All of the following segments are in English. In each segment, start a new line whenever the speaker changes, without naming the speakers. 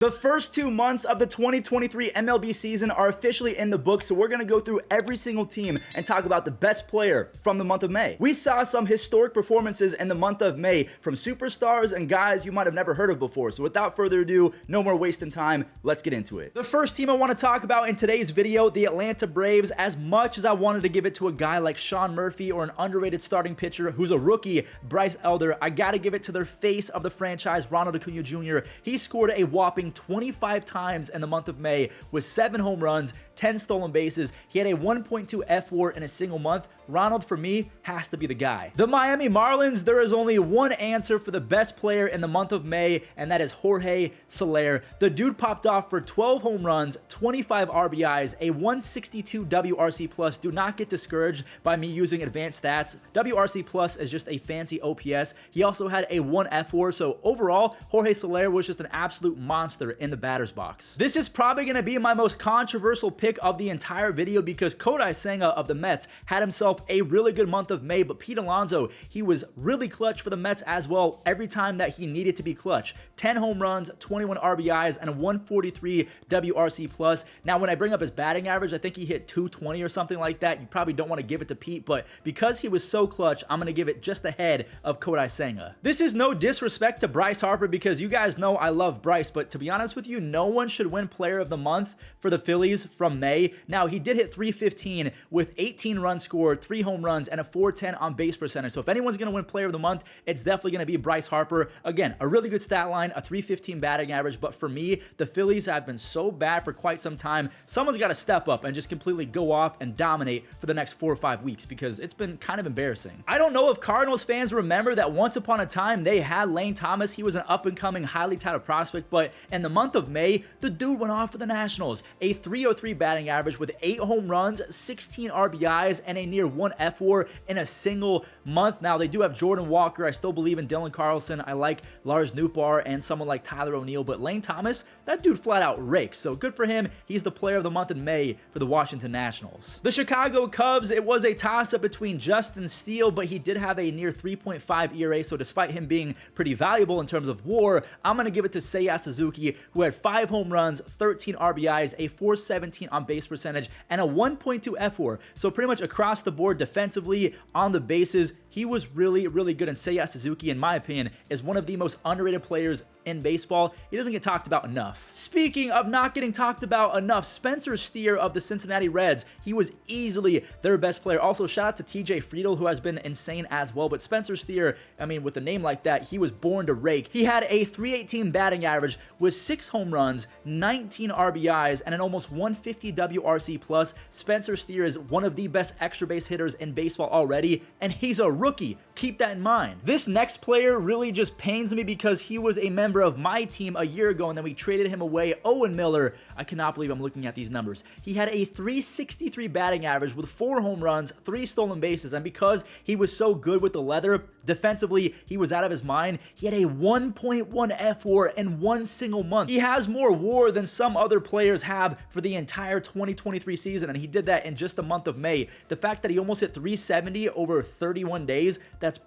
The first 2 months of the 2023 MLB season are officially in the books, so we're going to go through every single team and talk about the best player from the month of May. We saw some historic performances in the month of May from superstars and guys you might have never heard of before, so without further ado, no more wasting time, let's get into it. The first team I want to talk about in today's video, the Atlanta Braves. As much as I wanted to give it to a guy like Sean Murphy or an underrated starting pitcher who's a rookie, Bryce Elder, I got to give it to their face of the franchise, Ronald Acuna Jr. He scored a whopping 25 times in the month of May with 7 home runs, 10 stolen bases. He had a 1.2 F WAR in a single month. Ronald, for me, has to be the guy. The Miami Marlins, there is only one answer for the best player in the month of May, and that is Jorge Soler. The dude popped off for 12 home runs, 25 RBIs, a 162 WRC+. Do not get discouraged by me using advanced stats. WRC+ is just a fancy OPS. He also had a 1 F WAR, so overall, Jorge Soler was just an absolute monster in the batter's box. This is probably going to be my most controversial pick of the entire video because Kodai Senga of the Mets had himself a really good month of May, but Pete Alonso, he was really clutch for the Mets as well every time that he needed to be clutch. 10 home runs, 21 RBIs, and a 143 WRC+. Now, when I bring up his batting average, I think he hit 220 or something like that. You probably don't want to give it to Pete, but because he was so clutch, I'm going to give it just ahead of Kodai Senga. This is no disrespect to Bryce Harper because you guys know I love Bryce, but to be honest with you, no one should win Player of the Month for the Phillies from May. Now, he did hit 315 with 18 runs scored, 3 home runs, and a 410 on base percentage. So if anyone's going to win Player of the Month, it's definitely going to be Bryce Harper. Again, a really good stat line, a 315 batting average, but for me, the Phillies have been so bad for quite some time. Someone's got to step up and just completely go off and dominate for the next 4 or 5 weeks because it's been kind of embarrassing. I don't know if Cardinals fans remember that once upon a time, they had Lane Thomas. He was an up-and-coming, highly touted prospect, but in the month of May, the dude went off for the Nationals. A 303 batting average with 8 home runs, 16 RBIs, and a near 1 F WAR in a single month. Now, they do have Jordan Walker. I still believe in Dylan Carlson. I like Lars Nootbaar and someone like Tyler O'Neill, but Lane Thomas, that dude flat out rakes. So good for him. He's the Player of the Month in May for the Washington Nationals. The Chicago Cubs, it was a toss-up between Justin Steele, but he did have a near 3.5 ERA, so despite him being pretty valuable in terms of WAR, I'm going to give it to Seiya Suzuki, who had 5 home runs, 13 RBIs, a 417 on base percentage, and a 1.2 F WAR. So pretty much across the board defensively, on the bases, he was really, really good. And Seiya Suzuki, in my opinion, is one of the most underrated players in baseball. He doesn't get talked about enough. Speaking of not getting talked about enough, Spencer Steer of the Cincinnati Reds, he was easily their best player. Also, shout out to TJ Friedel, who has been insane as well. But Spencer Steer, I mean, with a name like that, he was born to rake. He had a 318 batting average with 6 home runs, 19 RBIs, and an almost 150 WRC+. Spencer Steer is one of the best extra base hitters in baseball already, and he's a rookie. Keep that in mind. This next player really just pains me because he was a member of my team a year ago, and then we traded him away. Owen Miller, I cannot believe I'm looking at these numbers. He had a 363 batting average with 4 home runs, 3 stolen bases, and because he was so good with the leather, defensively, he was out of his mind. He had a 1.1 F WAR in one single month. He has more WAR than some other players have for the entire 2023 season, and he did that in just the month of May. The fact that he almost hit 370 over 31 days, that's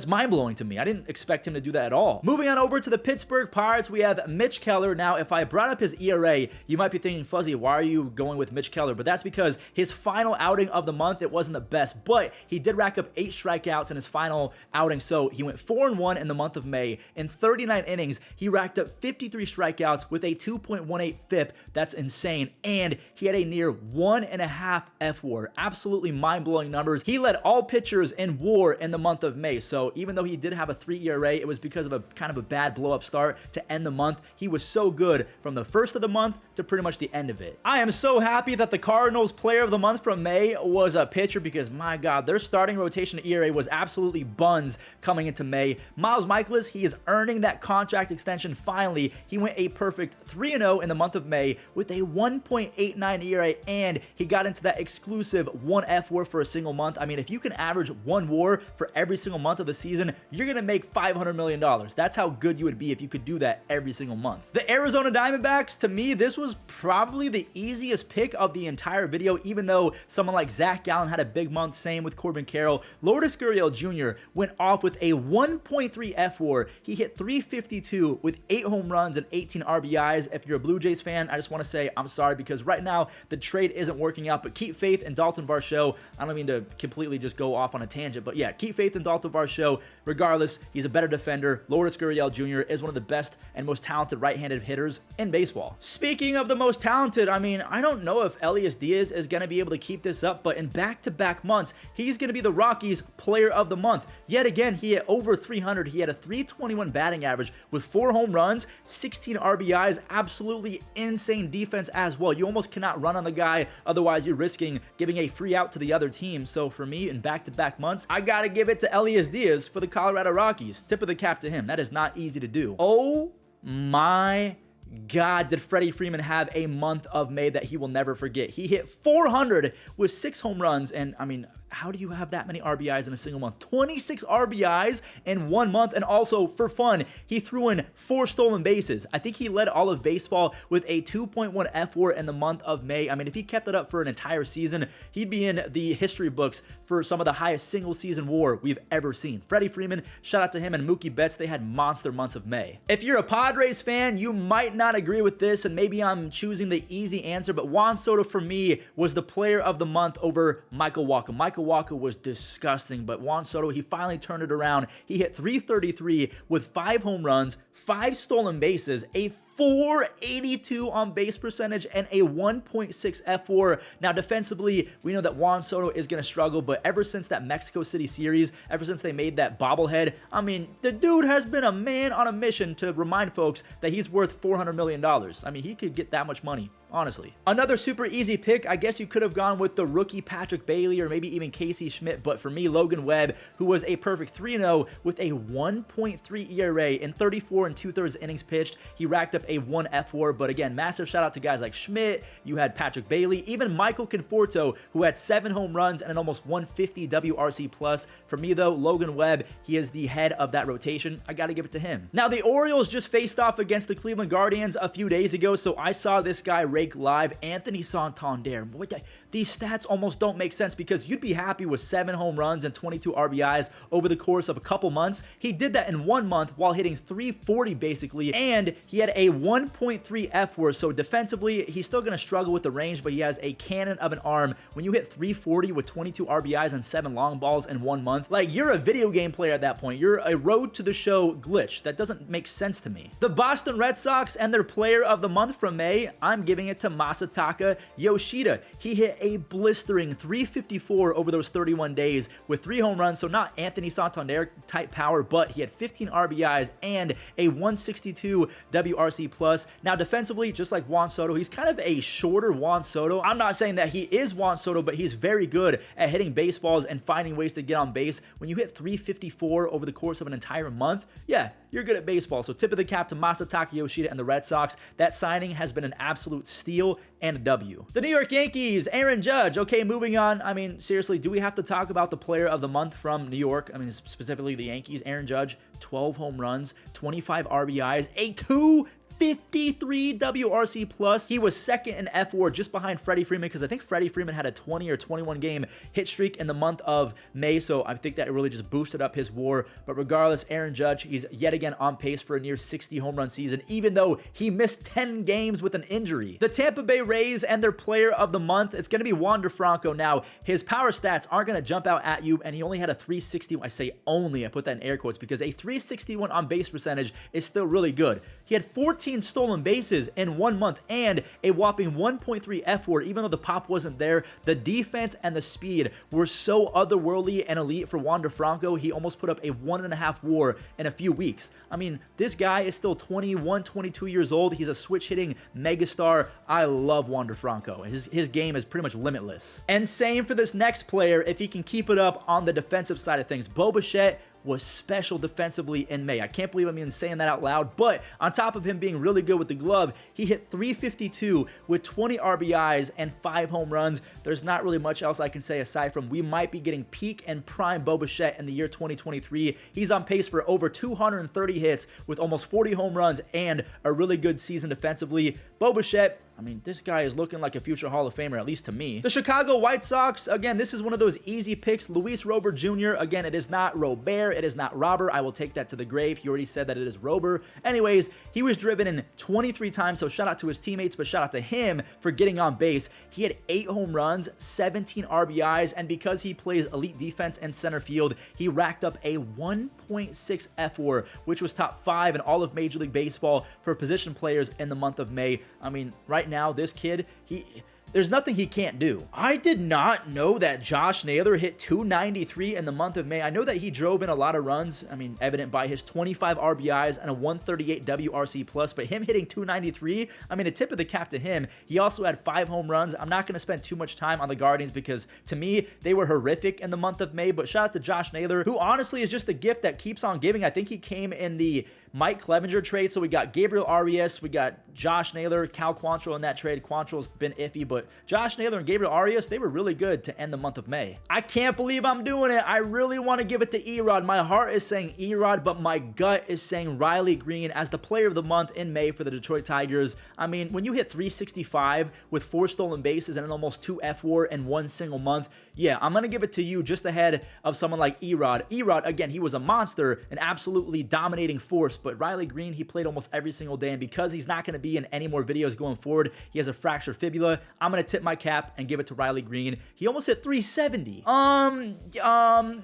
mind-blowing to me. I didn't expect him to do that at all. Moving on over to the Pittsburgh Pirates, we have Mitch Keller. Now, if I brought up his ERA, you might be thinking, Fuzzy, why are you going with Mitch Keller? But that's because his final outing of the month, it wasn't the best, but he did rack up 8 strikeouts in his final outing, so he went 4-1 in the month of May. In 39 innings, he racked up 53 strikeouts with a 2.18 FIP. That's insane, and he had a near 1.5 F WAR. Absolutely mind-blowing numbers. He led all pitchers in WAR in the month of May, so even though he did have a 3 ERA, it was because of a kind of a bad blow-up start to end the month. He was so good from the first of the month to pretty much the end of it. I am so happy that the Cardinals Player of the Month from May was a pitcher because, my God, their starting rotation ERA was absolutely buns coming into May. Miles Michaelis, he is earning that contract extension finally. He went a perfect 3-0 in the month of May with a 1.89 ERA, and he got into that exclusive 1 F WAR for a single month. I mean, if you can average 1 WAR for every single month of the a season, you're going to make $500 million. That's how good you would be if you could do that every single month. The Arizona Diamondbacks, to me, this was probably the easiest pick of the entire video, even though someone like Zach Gallen had a big month, same with Corbin Carroll. Lourdes Gurriel Jr. went off with a 1.3 F4. He hit 352 with 8 home runs and 18 RBIs. If you're a Blue Jays fan, I just want to say I'm sorry because right now the trade isn't working out, but keep faith in Dalton Varsho. I don't mean to completely just go off on a tangent, but yeah, keep faith in Dalton Varsho. Regardless, he's a better defender. Lourdes Gurriel Jr. is one of the best and most talented right-handed hitters in baseball. Speaking of the most talented, I mean, I don't know if Elias Diaz is going to be able to keep this up, but in back-to-back months, he's going to be the Rockies Player of the Month. Yet again, he hit over 300. He had a 321 batting average with 4 home runs, 16 RBIs, absolutely insane defense as well. You almost cannot run on the guy, otherwise you're risking giving a free out to the other team. So for me, in back-to-back months, I gotta give it to Elias Diaz for the Colorado Rockies. Tip of the cap to him. That is not easy to do. Oh my God, did Freddie Freeman have a month of May that he will never forget. He hit 400 with 6 home runs, and I mean, how do you have that many RBIs in a single month? 26 RBIs in 1 month, and also, for fun, he threw in 4 stolen bases. I think he led all of baseball with a 2.1 F4 in the month of May. I mean, if he kept it up for an entire season, he'd be in the history books for some of the highest single-season WAR we've ever seen. Freddie Freeman, shout out to him, and Mookie Betts, they had monster months of May. If you're a Padres fan, you might not agree with this, and maybe I'm choosing the easy answer, but Juan Soto, for me, was the player of the month over Michael Wacha. Michael Wacha was disgusting, but Juan Soto, he finally turned it around. He hit 333 with 5 home runs, 5 stolen bases, a 482 on base percentage, and a 1.6 F4. Now, defensively, we know that Juan Soto is going to struggle, but ever since that Mexico City series, ever since they made that bobblehead, I mean, the dude has been a man on a mission to remind folks that he's worth $400 million. I mean, he could get that much money, honestly. Another super easy pick, I guess you could have gone with the rookie Patrick Bailey or maybe even Casey Schmidt, but for me, Logan Webb, who was a perfect 3-0 with a 1.3 ERA in 34 2/3 innings pitched. He racked up a 1 F4, but again, massive shout out to guys like Schmidt. You had Patrick Bailey, even Michael Conforto, who had 7 home runs and an almost 150 WRC plus. For me though, Logan Webb, he is the head of that rotation. I gotta give it to him. Now, the Orioles just faced off against the Cleveland Guardians a few days ago, so I saw this guy rake live, Anthony Santander. Boy, these stats almost don't make sense because you'd be happy with 7 home runs and 22 RBIs over the course of a couple months. He did that in 1 month while hitting 340 basically, and he had a 1.3 F4, so defensively, he's still going to struggle with the range, but he has a cannon of an arm. When you hit 340 with 22 RBIs and 7 long balls in 1 month, like, you're a video game player at that point. You're a road to the show glitch. That doesn't make sense to me. The Boston Red Sox and their player of the month from May, I'm giving it to Masataka Yoshida. He hit a blistering 354 over those 31 days with 3 home runs, so not Anthony Santander type power, but he had 15 RBIs and a 162 WRC plus. Now, defensively, just like Juan Soto, he's kind of a shorter Juan Soto. I'm not saying that he is Juan Soto, but he's very good at hitting baseballs and finding ways to get on base. When you hit 354 over the course of an entire month, yeah, you're good at baseball. So tip of the cap to Masataka Yoshida and the Red Sox. That signing has been an absolute steal and a W. The New York Yankees, Aaron Judge. Okay, moving on. I mean, seriously, do we have to talk about the player of the month from New York? I mean, specifically the Yankees. Aaron Judge, 12 home runs, 25 RBIs, a 253 WRC plus. He was second in F4 just behind Freddie Freeman because I think Freddie Freeman had a 20 or 21 game hit streak in the month of May, so I think that really just boosted up his WAR. But regardless, Aaron Judge, he's yet again on pace for a near 60 home run season, even though he missed 10 games with an injury. The Tampa Bay Rays and their player of the month, it's going to be Wander Franco. Now, his power stats aren't going to jump out at you, and he only had a 360. I say only, I put that in air quotes because a 361 on base percentage is still really good. He had 14 stolen bases in 1 month and a whopping 1.3 F4. Even though the pop wasn't there, the defense and the speed were so otherworldly and elite for Wander Franco. He almost put up a 1.5 WAR in a few weeks. I mean, this guy is still 21, 22 years old. He's a switch hitting megastar. I love Wander Franco. His game is pretty much limitless. And same for this next player if he can keep it up on the defensive side of things. Bo Bichette was special defensively in May. I can't believe I'm even saying that out loud, but on top of him being really good with the glove, he hit 352 with 20 RBIs and 5 home runs. There's not really much else I can say aside from we might be getting peak and prime Bo Bichette in the year 2023. He's on pace for over 230 hits with almost 40 home runs and a really good season defensively. Bo Bichette, I mean, this guy is looking like a future Hall of Famer, at least to me. The Chicago White Sox, again, this is one of those easy picks. Luis Robert Jr., again, it is not Robert, it is not Robert. I will take that to the grave. He already said that it is Robert. Anyways, he was driven in 23 times, so shout out to his teammates, but shout out to him for getting on base. He had 8 home runs, 17 RBIs, and because he plays elite defense and center field, he racked up a 1.6 FWAR, which was top 5 in all of Major League Baseball for position players in the month of May. I mean, right now, this kid, there's nothing he can't do. I did not know that Josh Naylor hit 293 in the month of May. I know that he drove in a lot of runs, I mean, evident by his 25 RBIs and a 138 WRC+, but him hitting 293, I mean, a tip of the cap to him. He also had 5 home runs. I'm not going to spend too much time on the Guardians because, to me, they were horrific in the month of May, but shout out to Josh Naylor, who honestly is just the gift that keeps on giving. I think he came in the Mike Clevenger trade, so we got Gabriel Arias, we got Josh Naylor, Cal Quantrill in that trade. Quantrill's been iffy, but Josh Naylor and Gabriel Arias, they were really good to end the month of May. I can't believe I'm doing it. I really want to give it to Erod. My heart is saying Erod, but my gut is saying Riley Green as the player of the month in May for the Detroit Tigers. I mean, when you hit 365 with 4 stolen bases and an almost 2 FWAR in one single month, yeah, I'm going to give it to you just ahead of someone like Erod. Erod, again, he was a monster, an absolutely dominating force, but Riley Green, he played almost every single day, and because he's not going to be in any more videos going forward, he has a fractured fibula. I'm going to tip my cap and give it to Riley Green. He almost hit 370.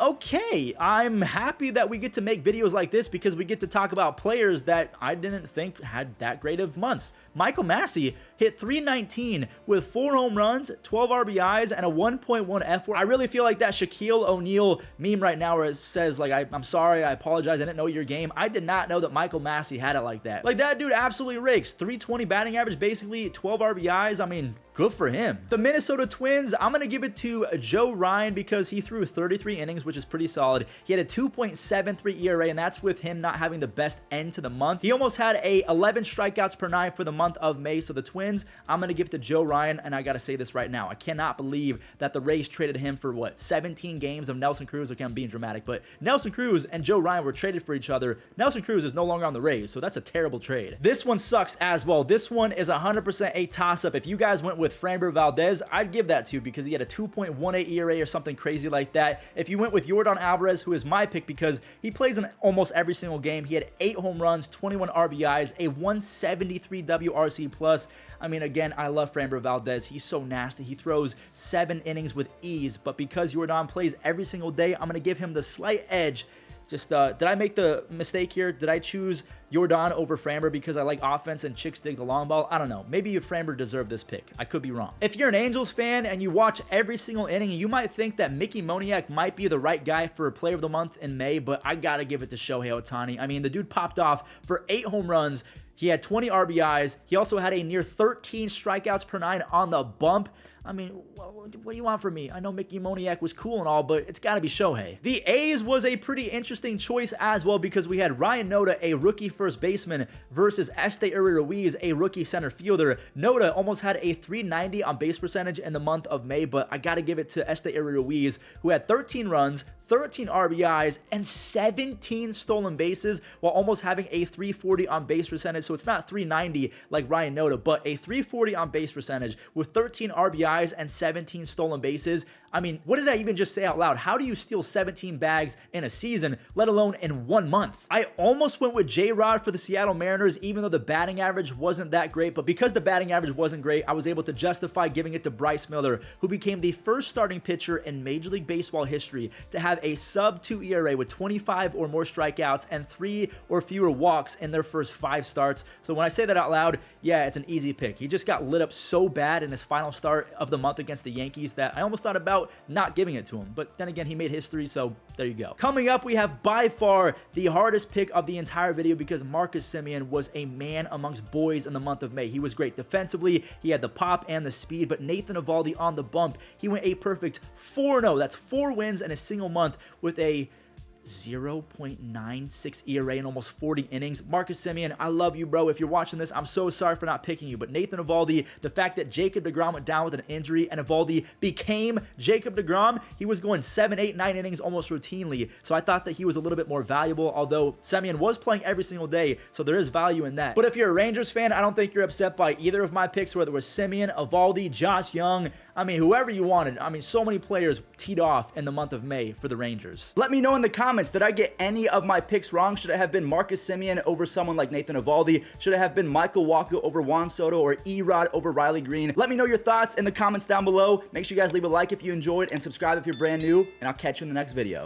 Okay. I'm happy that we get to make videos like this because we get to talk about players that I didn't think had that great of months. Michael Massey hit 319 with 4 home runs, 12 RBIs, and a 1.1 FWAR. I really feel like that Shaquille O'Neal meme right now where it says, like, I'm sorry, I apologize, I didn't know your game. I did not know that Michael Massey had it like that. Like, that dude absolutely rakes. 320 batting average, basically 12 RBIs. I mean, good for him. The Minnesota Twins, I'm going to give it to Joe Ryan because he threw 33 innings, which is pretty solid. He had a 2.73 ERA, and that's with him not having the best end to the month. He almost had a 11 strikeouts per 9 for the month of May. So the Twins, I'm going to give it to Joe Ryan, and I got to say this right now. I cannot believe that the Rays traded him for, what, 17 games of Nelson Cruz? Okay, I'm being dramatic, but Nelson Cruz and Joe Ryan were traded for each other. Nelson Cruz is no longer on the Rays, so that's a terrible trade. This one sucks as well. This one is 100% a toss-up. If you guys went with Framber Valdez, I'd give that to you because he had a 2.18 ERA or something crazy like that. If you went with Yordan Alvarez, who is my pick because he plays in almost every single game, he had 8 home runs, 21 RBIs, a 173 WRC+. I mean, again, I love Framber Valdez. He's so nasty. He throws 7 innings with ease, but because Yordan plays every single day, I'm going to give him the slight edge. Just, did I make the mistake here? Did I choose Yordan over Framber because I like offense and chicks dig the long ball? I don't know. Maybe Framber deserved this pick. I could be wrong. If you're an Angels fan and you watch every single inning, you might think that Mickey Moniak might be the right guy for Player of the Month in May, but I gotta give it to Shohei Ohtani. I mean, the dude popped off for 8 home runs. He had 20 RBIs. He also had a near 13 strikeouts per 9 on the bump. I mean, what do you want from me? I know Mickey Moniak was cool and all, but it's got to be Shohei. The A's was a pretty interesting choice as well because we had Ryan Noda, a rookie first baseman, versus Esteury Ruiz, a rookie center fielder. Noda almost had a 390 on base percentage in the month of May, but I got to give it to Esteury Ruiz, who had 13 runs, 13 RBIs, and 17 stolen bases while almost having a 340 on base percentage. So it's not 390 like Ryan Noda, but a 340 on base percentage with 13 RBIs and 17 stolen bases. I mean, what did I even just say out loud? How do you steal 17 bags in a season, let alone in 1 month? I almost went with J-Rod for the Seattle Mariners, even though the batting average wasn't that great. But because the batting average wasn't great, I was able to justify giving it to Bryce Miller, who became the first starting pitcher in Major League Baseball history to have a sub-2 ERA with 25 or more strikeouts and 3 or fewer walks in their first 5 starts. So when I say that out loud, yeah, it's an easy pick. He just got lit up so bad in his final start of the month against the Yankees that I almost thought about not giving it to him. But then again, he made history, so there you go. Coming up, we have by far the hardest pick of the entire video because Marcus Semien was a man amongst boys in the month of May. He was great defensively. He had the pop and the speed, but Nathan Eovaldi on the bump, he went a perfect 4-0. That's 4 wins in a single month with a 0.96 ERA in almost 40 innings. Marcus Semien, I love you, bro. If you're watching this, I'm so sorry for not picking you. But Nathan Eovaldi, the fact that Jacob deGrom went down with an injury and Eovaldi became Jacob deGrom, he was going 7, 8, 9 innings almost routinely. So I thought that he was a little bit more valuable, although Semien was playing every single day, so there is value in that. But if you're a Rangers fan, I don't think you're upset by either of my picks, whether it was Semien, Eovaldi, Josh Young, I mean, whoever you wanted. I mean, so many players teed off in the month of May for the Rangers. Let me know in the comments, did I get any of my picks wrong? Should it have been Marcus Semien over someone like Nathan Eovaldi? Should it have been Michael Wacha over Juan Soto or Erod over Riley Green? Let me know your thoughts in the comments down below. Make sure you guys leave a like if you enjoyed and subscribe if you're brand new, and I'll catch you in the next video.